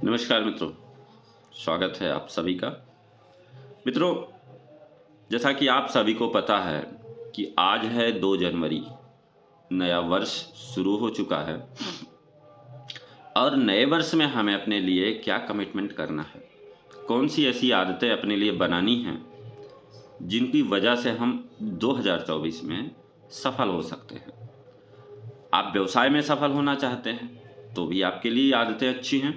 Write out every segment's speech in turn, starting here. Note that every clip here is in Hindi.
नमस्कार मित्रों, स्वागत है आप सभी का। मित्रों, जैसा कि आप सभी को पता है कि आज है 2 जनवरी, नया वर्ष शुरू हो चुका है और नए वर्ष में हमें अपने लिए क्या कमिटमेंट करना है, कौन सी ऐसी आदतें अपने लिए बनानी हैं जिनकी वजह से हम 2024 में सफल हो सकते हैं। आप व्यवसाय में सफल होना चाहते हैं तो भी आपके लिए आदतें अच्छी हैं।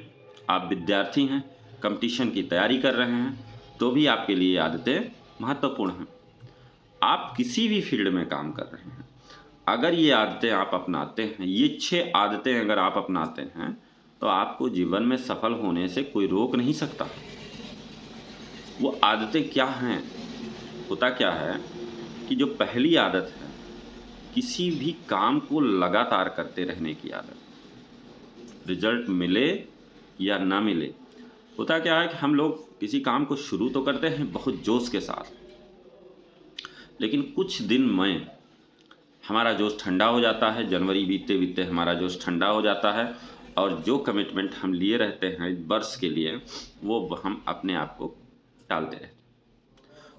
आप विद्यार्थी हैं, कंपटीशन की तैयारी कर रहे हैं तो भी आपके लिए आदतें महत्वपूर्ण हैं। आप किसी भी फील्ड में काम कर रहे हैं, अगर ये आदतें आप अपनाते हैं, ये 6 आदतें अगर आप अपनाते हैं तो आपको जीवन में सफल होने से कोई रोक नहीं सकता। वो आदतें क्या हैं? होता क्या है कि जो पहली आदत है, किसी भी काम को लगातार करते रहने की आदत। रिजल्ट मिले या ना मिले, होता क्या है कि हम लोग किसी काम को शुरू तो करते हैं बहुत जोश के साथ, लेकिन कुछ दिन में हमारा जोश ठंडा हो जाता है। जनवरी बीतते बीतते हमारा जोश ठंडा हो जाता है और जो कमिटमेंट हम लिए रहते हैं वर्ष के लिए, वो हम अपने आप को टालते रहते हैं।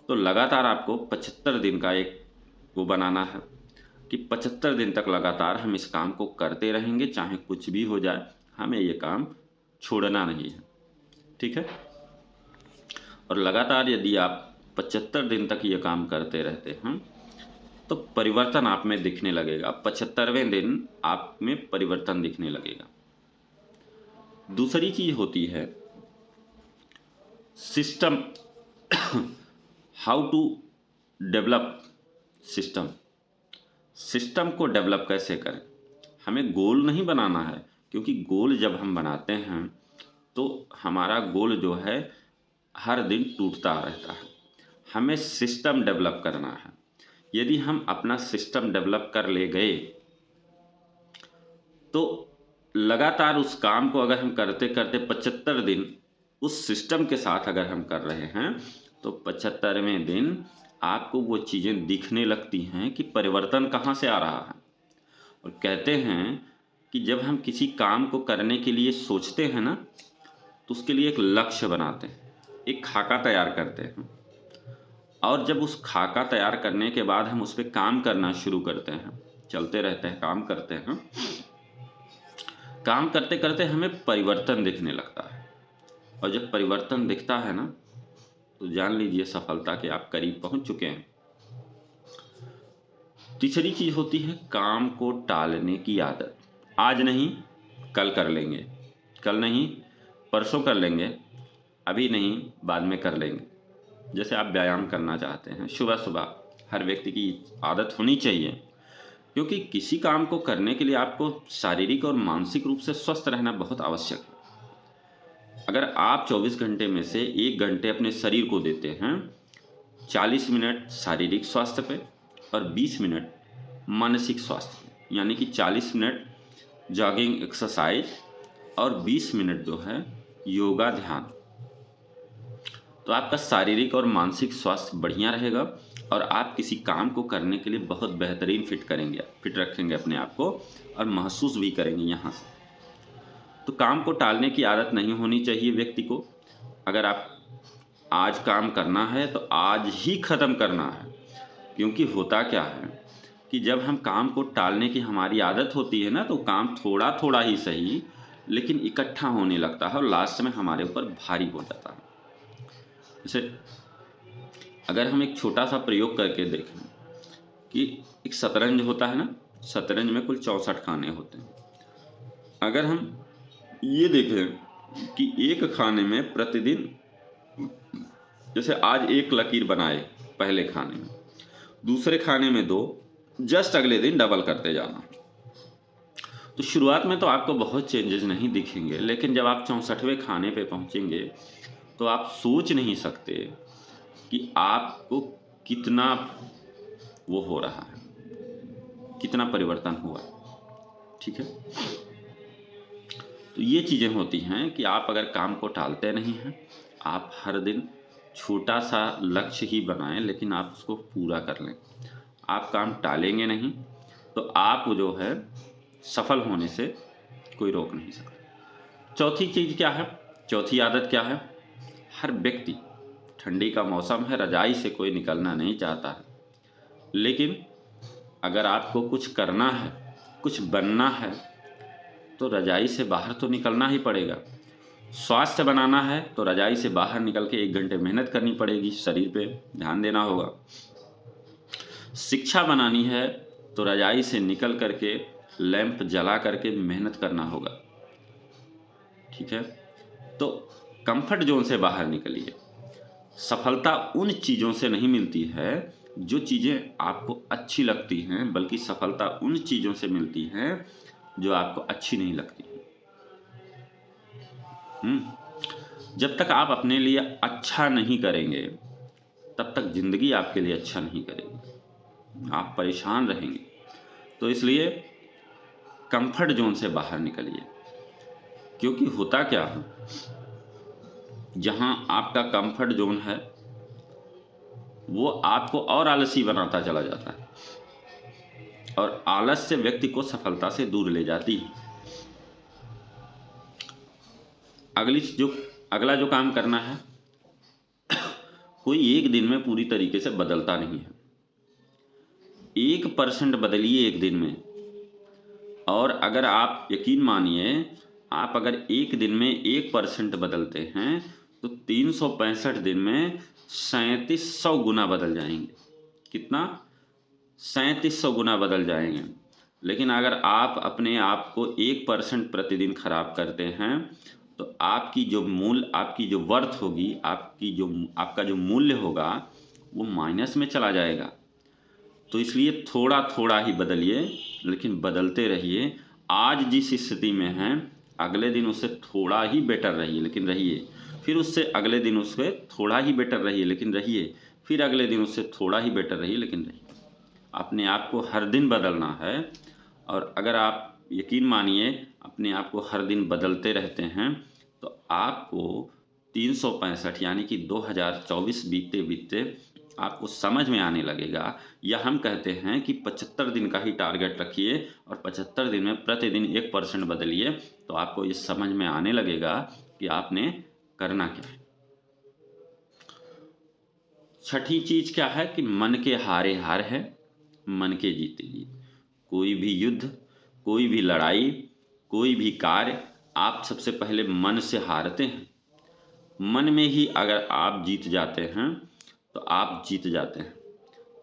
तो लगातार आपको 75 दिन का एक वो बनाना है कि 75 दिन तक लगातार हम इस काम को करते रहेंगे, चाहे कुछ भी हो जाए, हमें ये काम छोड़ना नहीं है। ठीक है? और लगातार यदि आप 75 दिन तक ये काम करते रहते हैं तो परिवर्तन आप में दिखने लगेगा। 75वें दिन आप में परिवर्तन दिखने लगेगा। दूसरी चीज होती है system. How to develop system. System को डेवलप कैसे करें? हमें गोल नहीं बनाना है, क्योंकि गोल जब हम बनाते हैं तो हमारा गोल जो है हर दिन टूटता रहता है। हमें सिस्टम डेवलप करना है। यदि हम अपना सिस्टम डेवलप कर ले गए तो लगातार उस काम को अगर हम करते करते 75 दिन उस सिस्टम के साथ अगर हम कर रहे हैं तो 75वें दिन आपको वो चीज़ें दिखने लगती हैं कि परिवर्तन कहाँ से आ रहा है। और कहते हैं कि जब हम किसी काम को करने के लिए सोचते हैं ना, तो उसके लिए एक लक्ष्य बनाते हैं, एक खाका तैयार करते हैं, और जब उस खाका तैयार करने के बाद हम उस पर काम करना शुरू करते हैं, चलते रहते हैं, काम करते हैं, काम करते करते हमें परिवर्तन दिखने लगता है। और जब परिवर्तन दिखता है ना, तो जान लीजिए सफलता के आप करीब पहुंच चुके हैं। तीसरी चीज होती है काम को टालने की आदत। आज नहीं कल कर लेंगे, कल नहीं परसों कर लेंगे, अभी नहीं बाद में कर लेंगे। जैसे आप व्यायाम करना चाहते हैं, सुबह सुबह हर व्यक्ति की आदत होनी चाहिए, क्योंकि किसी काम को करने के लिए आपको शारीरिक और मानसिक रूप से स्वस्थ रहना बहुत आवश्यक है। अगर आप 24 घंटे में से 1 घंटे अपने शरीर को देते हैं, 40 मिनट शारीरिक स्वास्थ्य पे और 20 मिनट मानसिक स्वास्थ्य पे, यानी कि 40 मिनट जॉगिंग एक्सरसाइज और 20 मिनट जो है योगा ध्यान, तो आपका शारीरिक और मानसिक स्वास्थ्य बढ़िया रहेगा और आप किसी काम को करने के लिए बहुत बेहतरीन फिट रखेंगे अपने आप को और महसूस भी करेंगे यहाँ से। तो काम को टालने की आदत नहीं होनी चाहिए व्यक्ति को। अगर आप आज काम करना है तो आज ही ख़त्म करना है, क्योंकि होता क्या है कि जब हम काम को टालने की हमारी आदत होती है ना, तो काम थोड़ा थोड़ा ही सही लेकिन इकट्ठा होने लगता है और लास्ट में हमारे ऊपर भारी हो जाता है। जैसे अगर हम एक छोटा सा प्रयोग करके देखें कि एक शतरंज होता है ना, शतरंज में कुल 64 खाने होते हैं। अगर हम ये देखें कि एक खाने में प्रतिदिन, जैसे आज एक लकीर बनाए पहले खाने में, दूसरे खाने में 2, जस्ट अगले दिन डबल करते जाना, तो शुरुआत में तो आपको बहुत चेंजेस नहीं दिखेंगे, लेकिन जब आप 64वें खाने पे पहुंचेंगे तो आप सोच नहीं सकते कि आपको कितना वो हो रहा है, कितना परिवर्तन हुआ। ठीक है? तो ये चीज़ें होती हैं कि आप अगर काम को टालते नहीं हैं, आप हर दिन छोटा सा लक्ष्य ही बनाएं लेकिन आप उसको पूरा कर लें। आप काम टालेंगे नहीं तो आप जो है सफल होने से कोई रोक नहीं सकता। चौथी चीज़ क्या है? चौथी आदत क्या है? हर व्यक्ति, ठंडी का मौसम है, रजाई से कोई निकलना नहीं चाहता है, लेकिन अगर आपको कुछ करना है, कुछ बनना है, तो रजाई से बाहर तो निकलना ही पड़ेगा। स्वास्थ्य बनाना है तो रजाई से बाहर निकल के 1 घंटे मेहनत करनी पड़ेगी, शरीर पे ध्यान देना होगा। शिक्षा बनानी है तो रजाई से निकल करके लैंप जला करके मेहनत करना होगा। ठीक है, तो कंफर्ट जोन से बाहर निकलिए। सफलता उन चीज़ों से नहीं मिलती है जो चीज़ें आपको अच्छी लगती हैं, बल्कि सफलता उन चीज़ों से मिलती हैं जो आपको अच्छी नहीं लगती। जब तक आप अपने लिए अच्छा नहीं करेंगे, तब तक ज़िंदगी आपके लिए अच्छा नहीं करेगी, आप परेशान रहेंगे। तो इसलिए कंफर्ट जोन से बाहर निकलिए, क्योंकि होता क्या है, जहाँ आपका कंफर्ट जोन है वो आपको और आलसी बनाता चला जाता है, और आलस्य व्यक्ति को सफलता से दूर ले जाती है। अगला जो काम करना है, कोई एक दिन में पूरी तरीके से बदलता नहीं है। 1% बदलिए एक दिन में, और अगर आप यकीन मानिए, आप अगर एक दिन में 1% बदलते हैं तो 365 दिन में 3700 गुना बदल जाएंगे। कितना? 3700 गुना बदल जाएंगे। लेकिन अगर आप अपने आप को 1% प्रतिदिन खराब करते हैं तो आपकी जो वर्थ होगी, आपका जो मूल्य होगा वो माइनस में चला जाएगा। तो इसलिए थोड़ा थोड़ा ही बदलिए, लेकिन बदलते रहिए। आज जिस स्थिति में हैं, अगले दिन उससे थोड़ा ही बेटर रहिए, लेकिन रहिए। फिर उससे अगले दिन उससे थोड़ा ही बेटर रहिए, लेकिन रहिए। फिर अगले दिन उससे थोड़ा ही बेटर रहिए, लेकिन रहिए। अपने आप को हर दिन बदलना है, और अगर आप यकीन मानिए अपने आप को हर दिन बदलते रहते हैं तो आपको 365 यानी कि 2024 बीतते बीतते आपको समझ में आने लगेगा। या हम कहते हैं कि 75 दिन का ही टारगेट रखिए और 75 दिन में प्रतिदिन 1% बदलिए, तो आपको ये समझ में आने लगेगा कि आपने करना क्या है। छठी चीज क्या है कि मन के हारे हार है, मन के जीते जीत। कोई भी युद्ध, कोई भी लड़ाई, कोई भी कार्य आप सबसे पहले मन से हारते हैं। मन में ही अगर आप जीत जाते हैं तो आप जीत जाते हैं।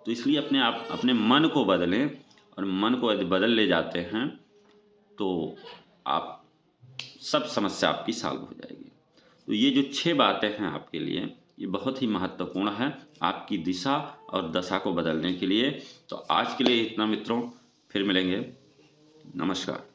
तो इसलिए अपने मन को बदलें, और मन को यदि बदल ले जाते हैं तो आप सब समस्या आपकी सॉल्व हो जाएगी। तो ये जो 6 बातें हैं आपके लिए, ये बहुत ही महत्वपूर्ण है आपकी दिशा और दशा को बदलने के लिए। तो आज के लिए इतना मित्रों, फिर मिलेंगे। नमस्कार।